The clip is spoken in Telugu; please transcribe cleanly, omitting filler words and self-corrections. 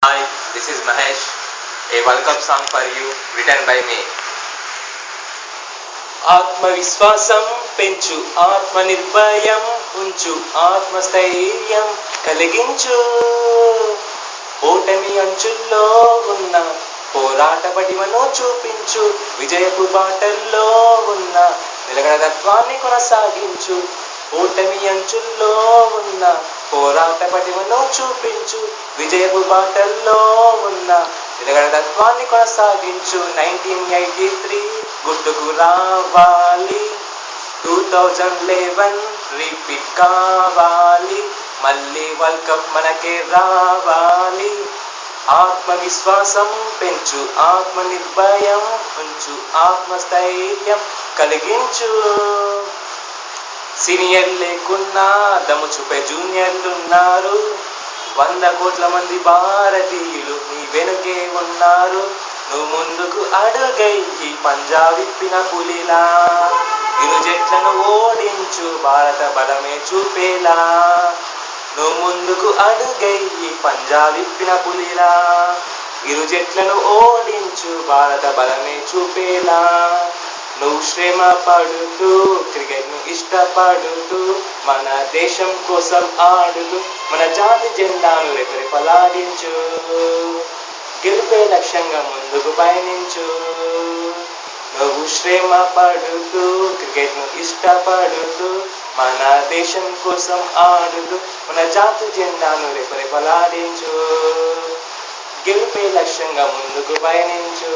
Hi, this is Mahesh. A welcome song for you written by me. ఆత్మవిశ్వాసం పెంచు, ఆత్మ నిర్భయం ఉంచు, ఆత్మస్థైర్యం కలిగించు. ఓటమి అంచుల్లో ఉన్న పోరాట పటిమను చూపించు, విజయపు బాటల్లో ఉన్న నిలకడత్వాన్ని కొనసాగించు. ఓటమి అంచుల్లో ఉన్న పోరాట పటిమను చూపించు, విజయపు బాటల్లో ఉన్న నిలకడత్వాన్ని కొనసాగించు. 1983 గుర్తుకు రావాలి, 2011 రిపీట్ కావాలి, మళ్ళీ వరల్డ్ కప్ మనకే రావాలి. ఆత్మవిశ్వాసం పెంచు, ఆత్మ నిర్భయం ఉంచు, ఆత్మస్థైర్యం కలిగించు. సీనియర్ లేకున్నా దమ్ము చూపే జూనియర్లున్నారు, 100 కోట్ల మంది భారతీయులు నీ వెనుకే ఉన్నారు. నువ్వు ముందుకు అడుగయ్యి పంజా విప్పిన పులిలా, ఇరు జట్లను ఓడించు భారత బలమే చూపేలా. నువ్వు ముందుకు అడుగయ్యి పంజా విప్పిన పులిలా, ఇరు జట్లను ఓడించు భారత బలమే చూపేలా. నువ్వు శ్రమ పడుతూ క్రికెట్ను ఇష్టపడుతూ మన దేశం కోసం ఆడుతూ మన జాతి జెండాను రెపరెపలాడించు. గెలిపే లక్ష్యంగా ముందుకు పయనించు. నువ్వు శ్రమ పడుతూ క్రికెట్ను ఇష్టపడుతూ మన దేశం కోసం ఆడుతూ మన జాతి జెండాను రెపరెపలాడించు. గెలిపే లక్ష్యంగా ముందుకు పయనించు.